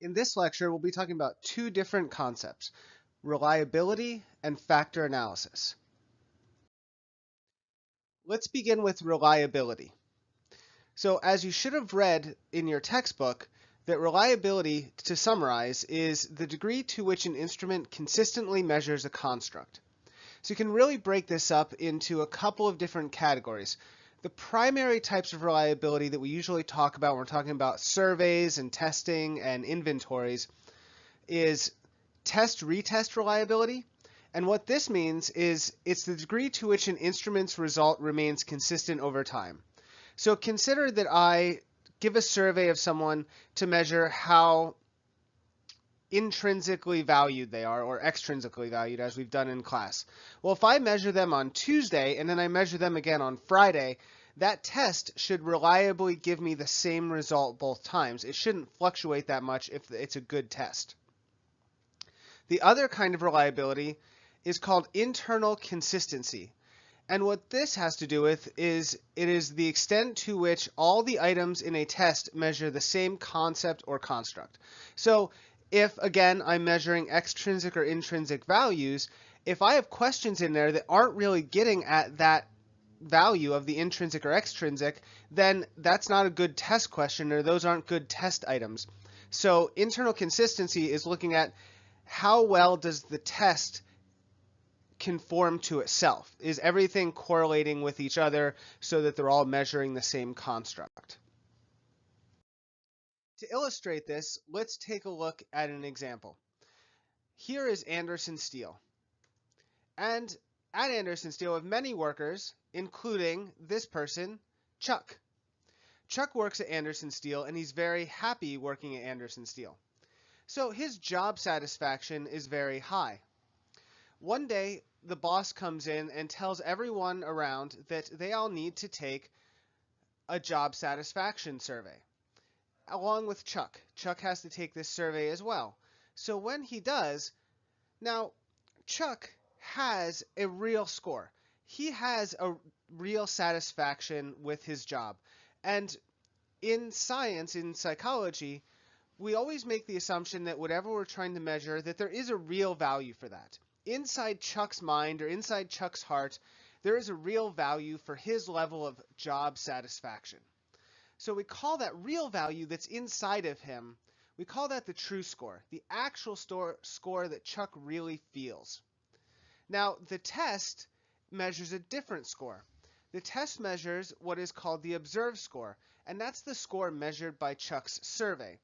In this lecture, we'll be talking about two different concepts, reliability and factor analysis. Let's begin with reliability. So as you should have read in your textbook, that reliability, to summarize, is the degree to which an instrument consistently measures a construct. So you can really break this up into a couple of different categories. The primary types of reliability that we usually talk about when we're talking about surveys and testing and inventories is test-retest reliability. And what this means is it's the degree to which an instrument's result remains consistent over time. So consider that I give a survey of someone to measure how intrinsically valued they are, or extrinsically valued, as we've done in class. Well, if I measure them on Tuesday and then I measure them again on Friday, that test should reliably give me the same result both times. It shouldn't fluctuate that much if it's a good test. The other kind of reliability is called internal consistency. And what this has to do with is it is the extent to which all the items in a test measure the same concept or construct. So if, again, I'm measuring extrinsic or intrinsic values, if I have questions in there that aren't really getting at that value of the intrinsic or extrinsic, then that's not a good test question, or those aren't good test items. So internal consistency is looking at how well does the test conform to itself? Is everything correlating with each other so that they're all measuring the same construct? To illustrate this, let's take a look at an example. Here is Andersen Steel. And at Andersen Steel, we have many workers, including this person, Chuck. Chuck works at Andersen Steel, and he's very happy working at Andersen Steel. So his job satisfaction is very high. One day, the boss comes in and tells everyone around that they all need to take a job satisfaction survey, along with Chuck. Chuck has to take this survey as well. So when he does, now Chuck has a real score. He has a real satisfaction with his job. And in science, in psychology, we always make the assumption that whatever we're trying to measure, that there is a real value for that. Inside Chuck's mind or inside Chuck's heart, there is a real value for his level of job satisfaction. So we call that real value that's inside of him, we call that the true score, the actual score that Chuck really feels. Now, the test measures a different score. The test measures what is called the observed score, and that's the score measured by Chuck's survey.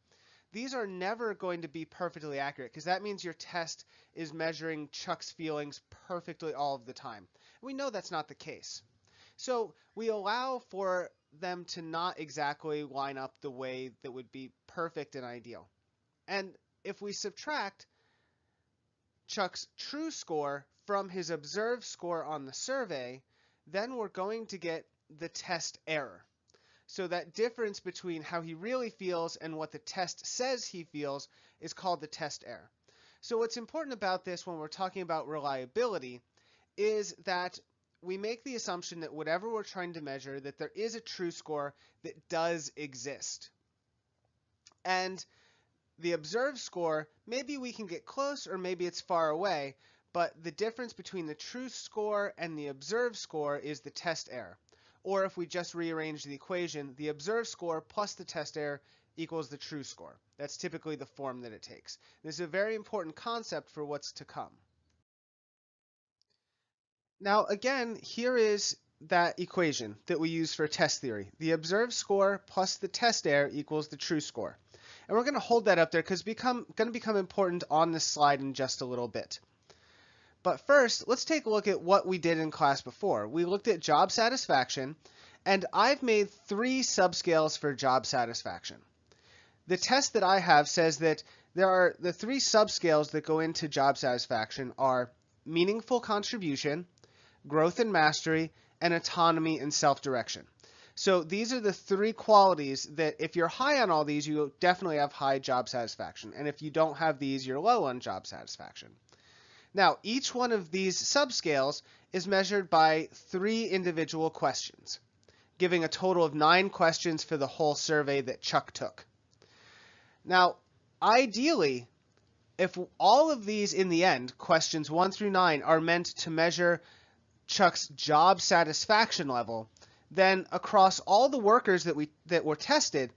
These are never going to be perfectly accurate because that means your test is measuring Chuck's feelings perfectly all of the time. We know that's not the case. So we allow for them to not exactly line up the way that would be perfect and ideal. And if we subtract Chuck's true score from his observed score on the survey, then we're going to get the test error. So that difference between how he really feels and what the test says he feels is called the test error. So what's important about this when we're talking about reliability is that we make the assumption that whatever we're trying to measure, that there is a true score that does exist. And the observed score, maybe we can get close or maybe it's far away, but the difference between the true score and the observed score is the test error. Or if we just rearrange the equation, the observed score plus the test error equals the true score. That's typically the form that it takes. This is a very important concept for what's to come. Now again, here is that equation that we use for test theory. The observed score plus the test error equals the true score. And we're going to hold that up there because it's going to become important on this slide in just a little bit. But first, let's take a look at what we did in class before. We looked at job satisfaction, and I've made 3 subscales for job satisfaction. The test that I have says that there are the 3 subscales that go into job satisfaction are meaningful contribution, growth and mastery, and autonomy and self-direction. So these are the 3 qualities that if you're high on all these, you definitely have high job satisfaction. And if you don't have these, you're low on job satisfaction. Now, each one of these subscales is measured by 3 individual questions, giving a total of 9 questions for the whole survey that Chuck took. Now, ideally, if all of these in the end, questions 1 through 9, are meant to measure Chuck's job satisfaction level, then across all the workers that were tested,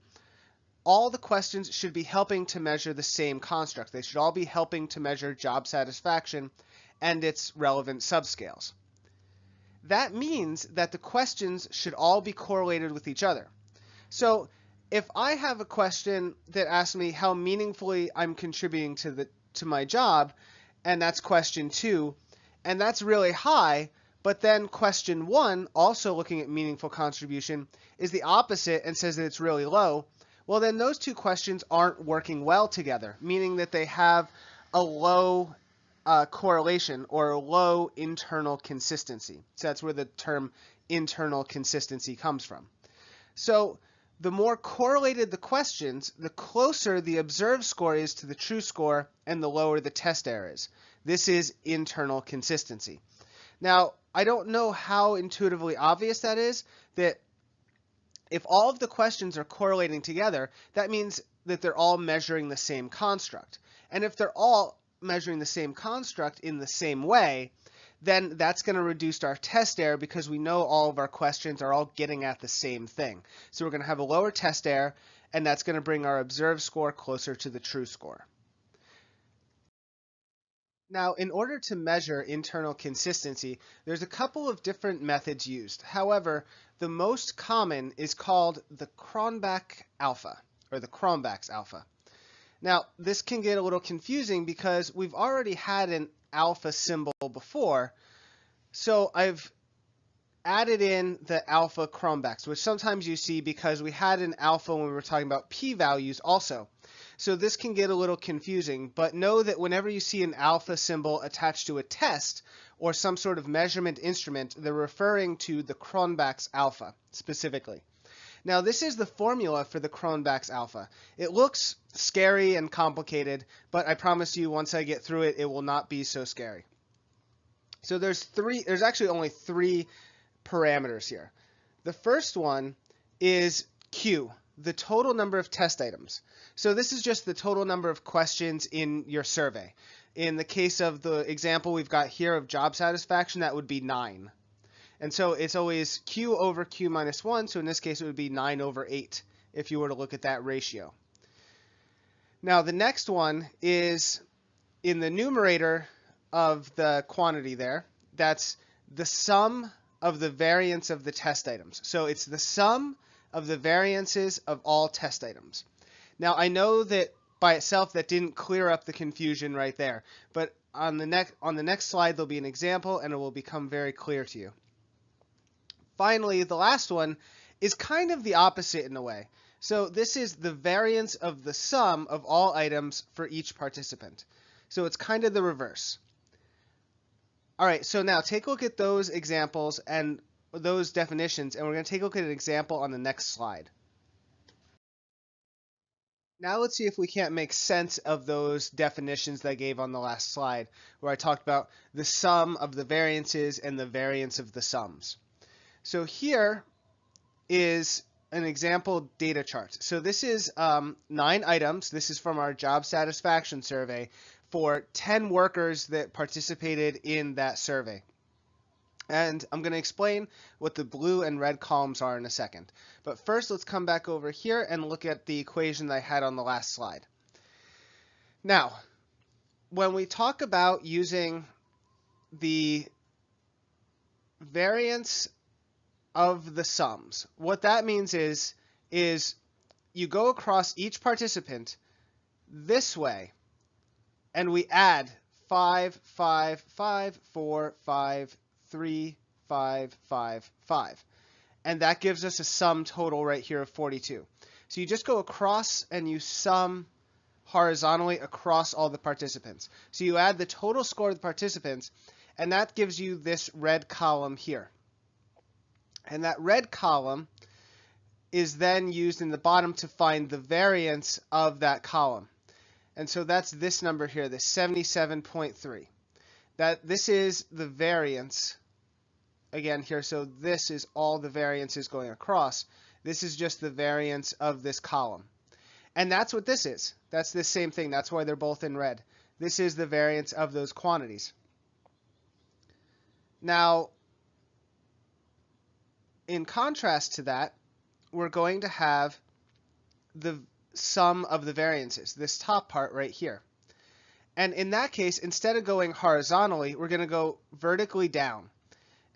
all the questions should be helping to measure the same construct. They should all be helping to measure job satisfaction and its relevant subscales. That means that the questions should all be correlated with each other. So if I have a question that asks me how meaningfully I'm contributing to my job, and that's question 2, and that's really high, but then question 1, also looking at meaningful contribution, is the opposite and says that it's really low, well then those two questions aren't working well together, meaning that they have a low correlation or a low internal consistency. So that's where the term internal consistency comes from. So the more correlated the questions, the closer the observed score is to the true score and the lower the test error is. This is internal consistency. Now, I don't know how intuitively obvious that is, that if all of the questions are correlating together, that means that they're all measuring the same construct. And if they're all measuring the same construct in the same way, then that's going to reduce our test error because we know all of our questions are all getting at the same thing. So we're going to have a lower test error, and that's going to bring our observed score closer to the true score. Now, in order to measure internal consistency, there's a couple of different methods used. However, the most common is called the Cronbach alpha, or the Cronbach's alpha. Now, this can get a little confusing because we've already had an alpha symbol before, so I've added in the alpha Cronbachs, which sometimes you see because we had an alpha when we were talking about p-values also. So this can get a little confusing, but know that whenever you see an alpha symbol attached to a test or some sort of measurement instrument, they're referring to the Cronbach's alpha specifically. Now, this is the formula for the Cronbach's alpha. It looks scary and complicated, but I promise you once I get through it, it will not be so scary. So there's actually only 3 parameters here. The first one is Q, the total number of test items. So this is just the total number of questions in your survey. In the case of the example we've got here of job satisfaction, that would be 9. And so it's always Q over Q minus 1, so in this case it would be 9 over 8 if you were to look at that ratio. Now the next one is in the numerator of the quantity there, that's the sum of the variance of the test items. So it's the sum of the variances of all test items. Now I know that by itself that didn't clear up the confusion right there, but on the next slide there'll be an example and it will become very clear to you. Finally, the last one is kind of the opposite in a way. So this is the variance of the sum of all items for each participant. So it's kind of the reverse. All right, so now take a look at those examples and those definitions, and we're going to take a look at an example on the next slide. Now let's see if we can't make sense of those definitions that I gave on the last slide, where I talked about the sum of the variances and the variance of the sums. So here is an example data chart. So this is 9 items. This is from our job satisfaction survey for 10 workers that participated in that survey. And I'm going to explain what the blue and red columns are in a second. But first, let's come back over here and look at the equation that I had on the last slide. Now, when we talk about using the variance of the sums, what that means is you go across each participant this way, and we add 5, 5, 5, 4, 5, 3, 5, 5, 5. And that gives us a sum total right here of 42. So you just go across and you sum horizontally across all the participants. So you add the total score of the participants, and that gives you this red column here. And that red column is then used in the bottom to find the variance of that column. And so that's this number here, this 77.3. This is the variance again here. So this is all the variances going across. This is just the variance of this column. And that's what this is. That's the same thing. That's why they're both in red. This is the variance of those quantities. Now, in contrast to that, we're going to have the sum of the variances, this top part right here. And in that case, instead of going horizontally, we're going to go vertically down.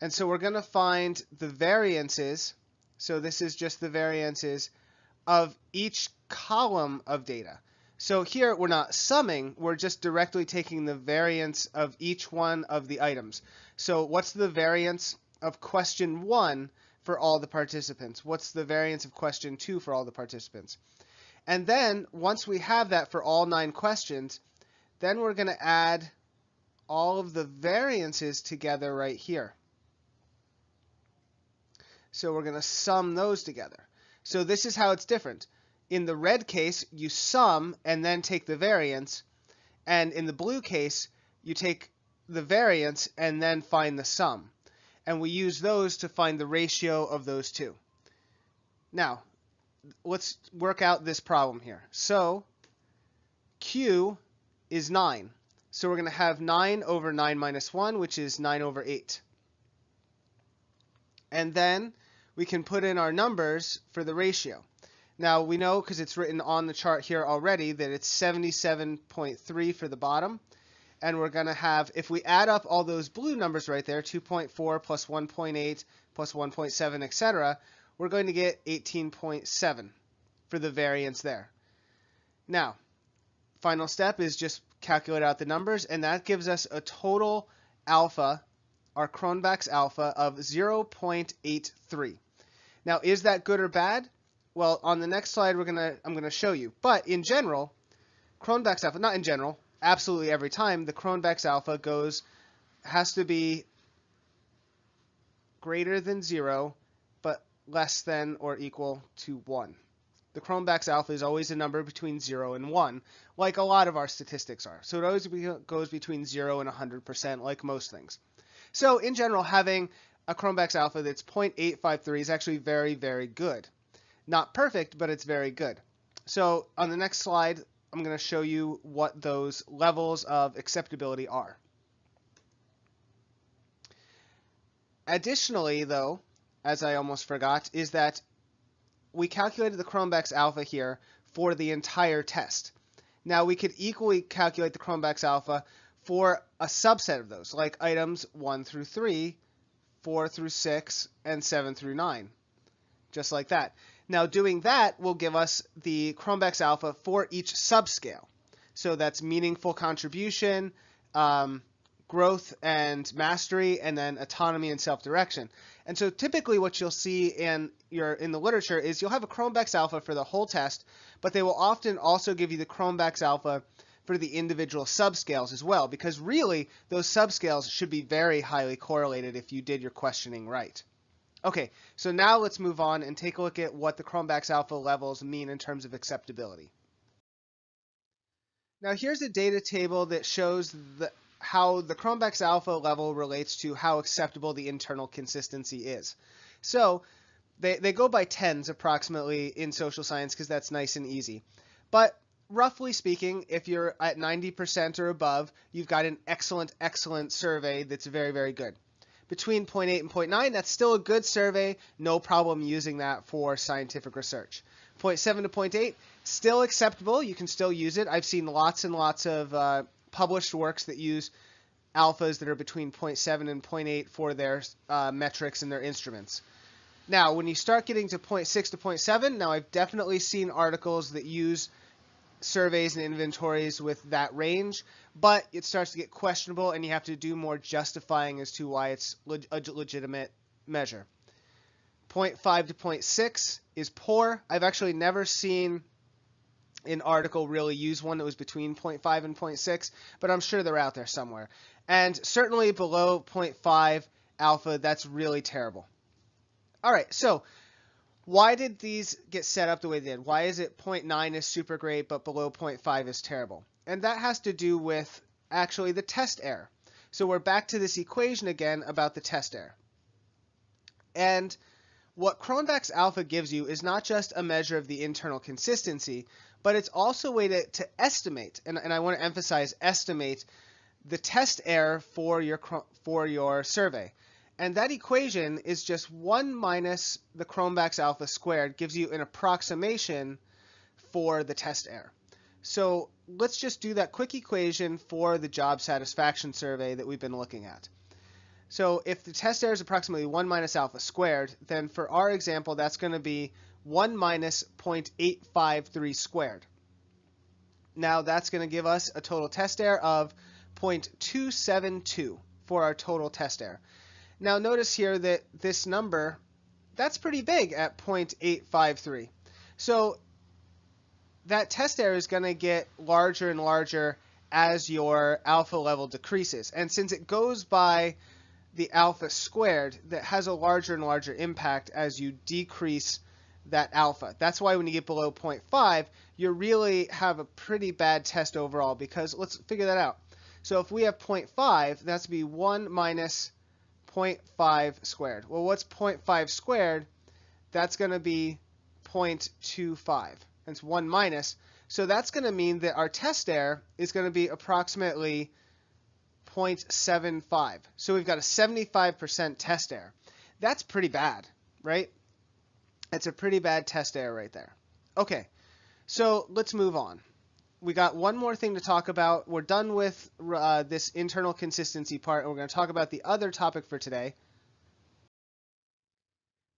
And so we're going to find the variances. So this is just the variances of each column of data. So here we're not summing, we're just directly taking the variance of each one of the items. So what's the variance of question 1 for all the participants? What's the variance of question 2 for all the participants? And then once we have that for all 9 questions, then we're going to add all of the variances together right here. So we're going to sum those together. So this is how it's different. In the red case, you sum and then take the variance. And in the blue case, you take the variance and then find the sum. And we use those to find the ratio of those two. Now, let's work out this problem here. So Q is 9. So we're going to have 9 over 9 minus 1, which is 9 over 8. And then we can put in our numbers for the ratio. Now we know, because it's written on the chart here already, that it's 77.3 for the bottom. And we're going to have, if we add up all those blue numbers right there, 2.4 plus 1.8 plus 1.7, etc., we're going to get 18.7 for the variance there. Now, final step is just calculate out the numbers, and that gives us a total alpha, our Cronbach's alpha, of 0.83. Now, is that good or bad? Well, on the next slide, I'm going to show you. But in general, Cronbach's alpha, not in general, absolutely every time, the Cronbach's alpha has to be greater than 0, but less than or equal to 1. The Cronbach's alpha is always a number between 0 and 1, like a lot of our statistics are. So it always goes between 0 and 100%, like most things. So in general, having a Cronbach's alpha that's 0.853 is actually very, very good. Not perfect, but it's very good. So on the next slide, I'm going to show you what those levels of acceptability are. Additionally, though, as I almost forgot, is that we calculated the Cronbach's alpha here for the entire test. Now we could equally calculate the Cronbach's alpha for a subset of those, like items 1 through 3, 4 through 6, and 7 through 9, just like that. Now doing that will give us the Cronbach's alpha for each subscale. So that's meaningful contribution, growth and mastery, and then autonomy and self-direction. And so typically what you'll see in the literature is you'll have a Cronbach's alpha for the whole test, but they will often also give you the Cronbach's alpha for the individual subscales as well, because really those subscales should be very highly correlated if you did your questioning right. Okay, so now let's move on and take a look at what the Cronbach's alpha levels mean in terms of acceptability. Now here's a data table that shows how the Cronbach's alpha level relates to how acceptable the internal consistency is. So they go by tens approximately in social science because that's nice and easy. But roughly speaking, if you're at 90% or above, you've got an excellent, excellent survey that's very, very good. Between 0.8 and 0.9, that's still a good survey. No problem using that for scientific research. 0.7 to 0.8, still acceptable. You can still use it. I've seen lots and lots of published works that use alphas that are between 0.7 and 0.8 for their metrics and their instruments. Now, when you start getting to 0.6 to 0.7, now I've definitely seen articles that use surveys and inventories with that range, but it starts to get questionable and you have to do more justifying as to why it's a legitimate measure. 0.5 to 0.6 is poor. I've actually never seen an article really use one that was between 0.5 and 0.6, but I'm sure they're out there somewhere. And certainly below 0.5 alpha, that's really terrible. All right, so why did these get set up the way they did? Why is it 0.9 is super great, but below 0.5 is terrible? And that has to do with actually the test error. So we're back to this equation again about the test error. And what Cronbach's alpha gives you is not just a measure of the internal consistency, but it's also a way to estimate, and I want to emphasize estimate the test error for your survey. And that equation is just 1 minus the Cronbach's alpha squared, gives you an approximation for the test error. So let's just do that quick equation for the job satisfaction survey that we've been looking at. So if the test error is approximately 1 minus alpha squared, then for our example, that's going to be 1 minus 0.853 squared. Now that's going to give us a total test error of 0.272 for our total test error. Now notice here that this number, that's pretty big at 0.853. So that test error is going to get larger and larger as your alpha level decreases. And since it goes by the alpha squared, that has a larger and larger impact as you decrease that alpha. That's why when you get below 0.5, you really have a pretty bad test overall, because let's figure that out. So if we have 0.5, that's to be 1 minus 0.5 squared. Well, what's 0.5 squared? That's going to be 0.25. That's 1 minus. So that's going to mean that our test error is going to be approximately 0.75. So we've got a 75% test error. That's pretty bad, right? That's a pretty bad test error right there. Okay, so let's move on. We got one more thing to talk about. We're done with this internal consistency part, and we're going to talk about the other topic for today.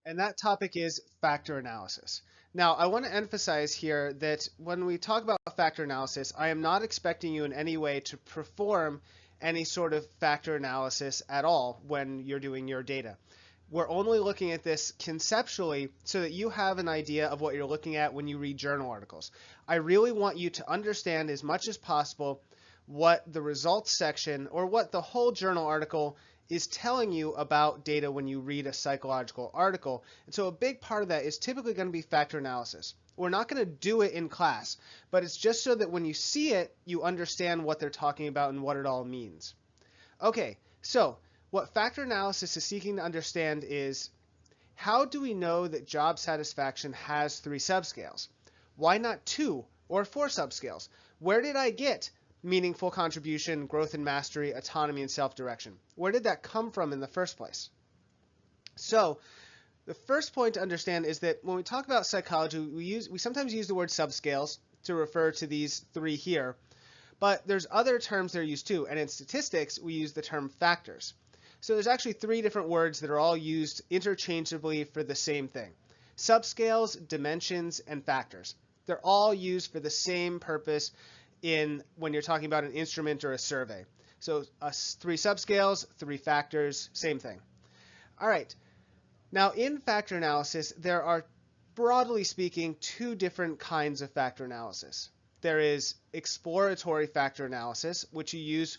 And that topic is factor analysis. Now, I want to emphasize here that when we talk about factor analysis, I am not expecting you in any way to perform any sort of factor analysis at all when you're doing your data. We're only looking at this conceptually so that you have an idea of what you're looking at when you read journal articles. I really want you to understand as much as possible what the results section or what the whole journal article is telling you about data when you read a psychological article. And so a big part of that is typically going to be factor analysis. We're not going to do it in class, but it's just so that when you see it, you understand what they're talking about and what it all means. Okay, so what factor analysis is seeking to understand is, how do we know that job satisfaction has 3 subscales? Why not 2 or 4 subscales? Where did I get meaningful contribution, growth and mastery, autonomy, and self-direction? Where did that come from in the first place? So the first point to understand is that when we talk about psychology, we sometimes use the word subscales to refer to these 3 here, but there's other terms that are used too, and in statistics we use the term factors. So there's actually 3 different words that are all used interchangeably for the same thing: subscales, dimensions, and factors. They're all used for the same purpose when you're talking about an instrument or a survey. So 3 subscales, 3 factors, same thing. All right. Now in factor analysis, there are, broadly speaking, 2 different kinds of factor analysis. There is exploratory factor analysis, which you use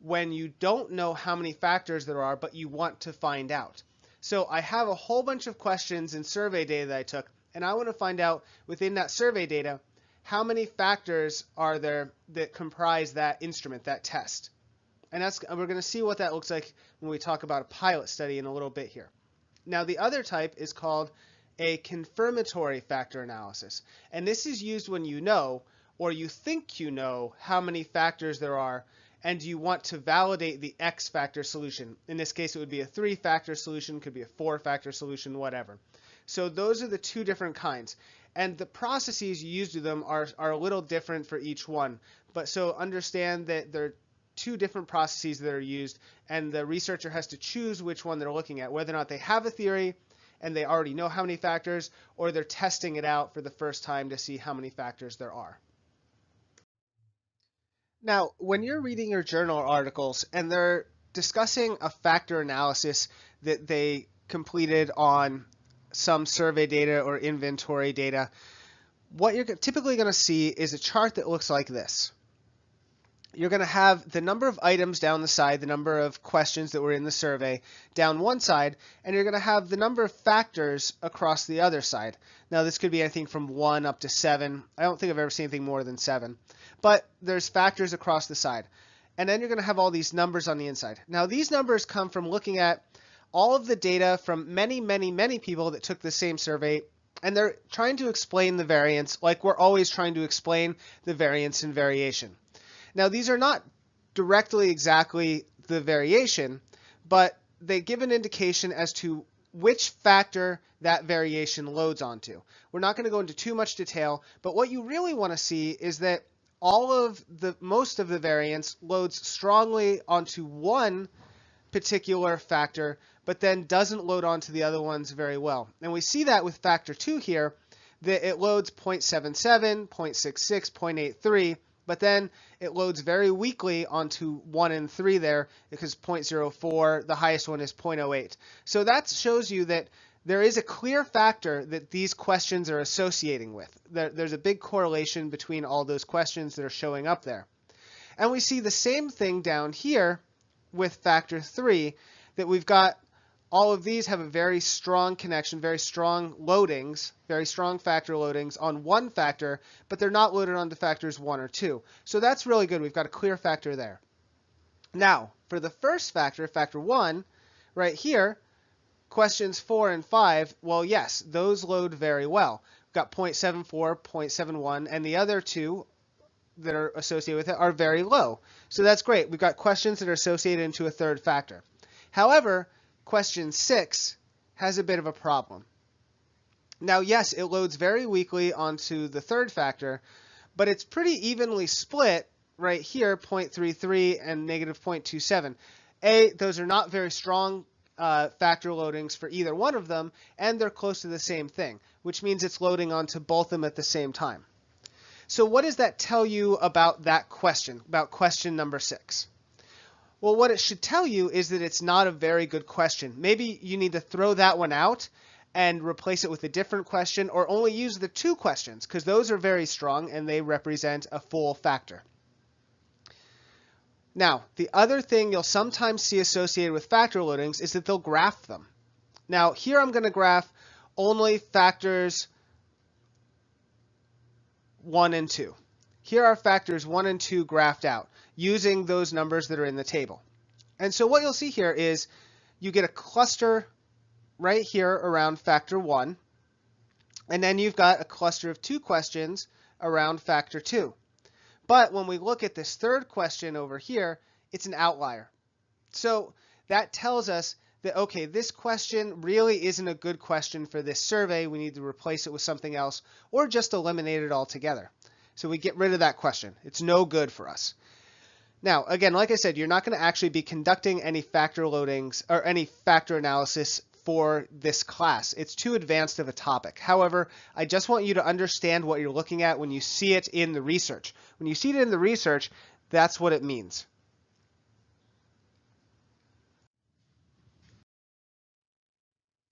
when you don't know how many factors there are, but you want to find out. So I have a whole bunch of questions and survey data that I took, and I want to find out within that survey data, how many factors are there that comprise that instrument, that test. And we're going to see what that looks like when we talk about a pilot study in a little bit here. Now the other type is called a confirmatory factor analysis. And this is used when you know, or you think you know, how many factors there are, and you want to validate the X factor solution. In this case, it would be a 3-factor solution, could be a 4-factor solution, whatever. So those are the 2 different kinds. And the processes you use to them are a little different for each one. But so understand that there are 2 different processes that are used, and the researcher has to choose which one they're looking at, whether or not they have a theory and they already know how many factors, or they're testing it out for the first time to see how many factors there are. Now, when you're reading your journal articles and they're discussing a factor analysis that they completed on some survey data or inventory data, what you're typically going to see is a chart that looks like this. You're going to have the number of items down the side, the number of questions that were in the survey down one side, and you're going to have the number of factors across the other side. Now this could be anything from 1 up to 7. I don't think I've ever seen anything more than 7. But there's factors across the side. And then you're going to have all these numbers on the inside. Now these numbers come from looking at all of the data from many, many, many people that took the same survey And they're trying to explain the variance like we're always trying to explain the variance and variation. Now, these are not directly exactly the variation, but they give an indication as to which factor that variation loads onto. We're not going to go into too much detail, but what you really want to see is that most of the variance loads strongly onto one particular factor, but then doesn't load onto the other ones very well. And we see that with factor 2 here, that it loads 0.77, 0.66, 0.83, but then it loads very weakly onto 1 and 3 there, because 0.04, the highest one is 0.08. So that shows you that there is a clear factor that these questions are associating with. There's a big correlation between all those questions that are showing up there. And we see the same thing down here with factor 3, that we've got all of these have a very strong connection, very strong loadings, very strong factor loadings on one factor, but they're not loaded onto factors 1 or 2. So that's really good. We've got a clear factor there. Now, for the first factor, factor 1, right here, questions 4 and 5, well, yes, those load very well. We've got 0.74, 0.71, and the other two that are associated with it are very low. So that's great. We've got questions that are associated into a third factor. However, question 6 has a bit of a problem. Now, yes, it loads very weakly onto the third factor, but it's pretty evenly split right here, 0.33 and negative 0.27. Those are not very strong factor loadings for either one of them, and they're close to the same thing, which means it's loading onto both of them at the same time. So what does that tell you about that question, about question number 6? Well, what it should tell you is that it's not a very good question. Maybe you need to throw that one out and replace it with a different question, or only use the 2 questions, because those are very strong and they represent a full factor. Now, the other thing you'll sometimes see associated with factor loadings is that they'll graph them. Now, here I'm going to graph only factors 1 and 2. Here are factors 1 and 2 graphed out using those numbers that are in the table. And so what you'll see here is you get a cluster right here around factor 1, and then you've got a cluster of 2 questions around factor 2. But when we look at this third question over here, it's an outlier. So that tells us that, okay, this question really isn't a good question for this survey. We need to replace it with something else, or just eliminate it altogether. So we get rid of that question. It's no good for us. Now, again, like I said, you're not going to actually be conducting any factor loadings or any factor analysis for this class. It's too advanced of a topic. However, I just want you to understand what you're looking at when you see it in the research. When you see it in the research, that's what it means.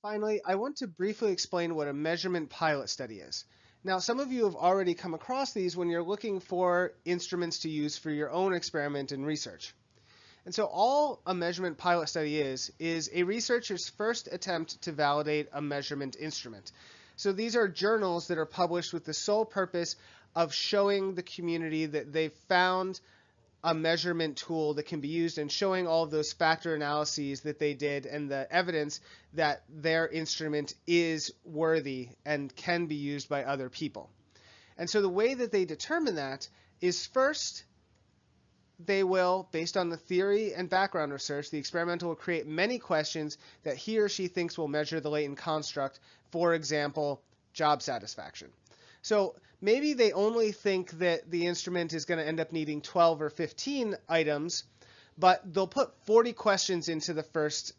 Finally, I want to briefly explain what a measurement pilot study is. Now, some of you have already come across these when you're looking for instruments to use for your own experiment and research. And so all a measurement pilot study is a researcher's first attempt to validate a measurement instrument. So these are journals that are published with the sole purpose of showing the community that they've found a measurement tool that can be used, and showing all of those factor analyses that they did and the evidence that their instrument is worthy and can be used by other people. And so the way that they determine that is, first, they will, based on the theory and background research, the experimenter will create many questions that he or she thinks will measure the latent construct, for example, job satisfaction. So maybe they only think that the instrument is going to end up needing 12 or 15 items, but they'll put 40 questions into the first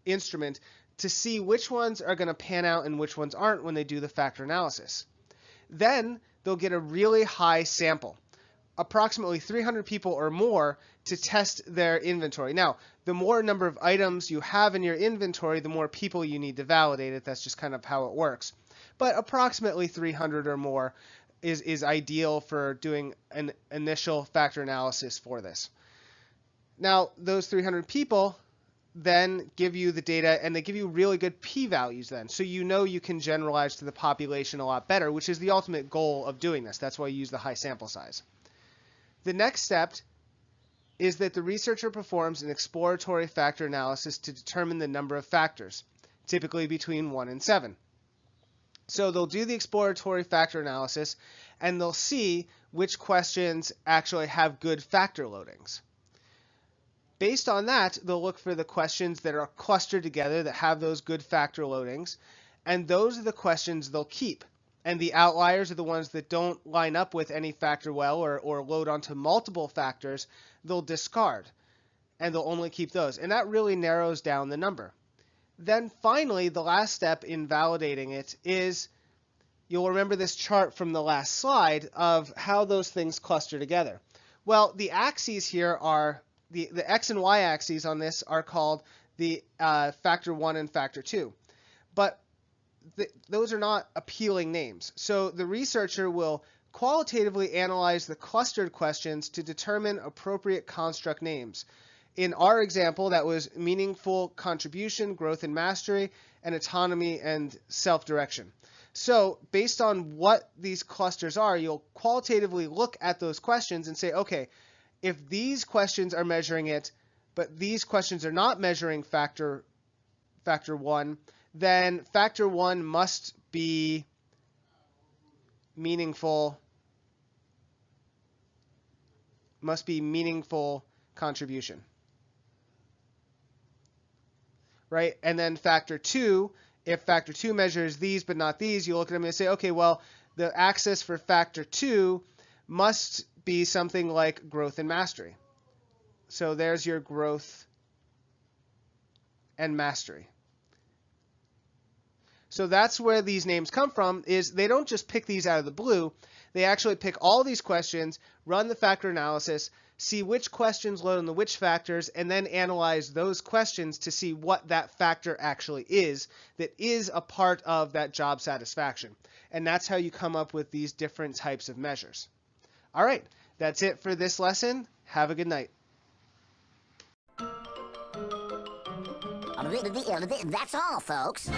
instrument to see which ones are going to pan out and which ones aren't when they do the factor analysis. Then they'll get a really high sample, approximately 300 people or more, to test their inventory. Now, the more number of items you have in your inventory, the more people you need to validate it. That's just kind of how it works. But approximately 300 or more is ideal for doing an initial factor analysis for this. Now, those 300 people then give you the data, and they give you really good p-values then. So you know you can generalize to the population a lot better, which is the ultimate goal of doing this. That's why you use the high sample size. The next step is that the researcher performs an exploratory factor analysis to determine the number of factors, typically between 1 and 7. So they'll do the exploratory factor analysis, and they'll see which questions actually have good factor loadings. Based on that, they'll look for the questions that are clustered together that have those good factor loadings, and those are the questions they'll keep. And the outliers are the ones that don't line up with any factor well or load onto multiple factors, they'll discard, and they'll only keep those. And that really narrows down the number. Then finally, the last step in validating it is, you'll remember this chart from the last slide of how those things cluster together. Well, the axes here are, the x and y axes on this are called the factor 1 and factor 2. But those are not appealing names. So the researcher will qualitatively analyze the clustered questions to determine appropriate construct names. In our example, that was meaningful contribution, growth and mastery, and autonomy and self-direction. So based on what these clusters are, you'll qualitatively look at those questions and say, okay, if these questions are measuring it, but these questions are not measuring factor 1, then factor 1 must be meaningful contribution. Right? And then factor 2, if factor 2 measures these but not these, you look at them and say, okay, well, the axis for factor 2 must be something like growth and mastery. So there's your growth and mastery. So that's where these names come from, is they don't just pick these out of the blue. They actually pick all these questions, run the factor analysis, see which questions load on the which factors, and then analyze those questions to see what that factor actually is that is a part of that job satisfaction. And that's how you come up with these different types of measures. All right, that's it for this lesson. Have a good night. That's all, folks.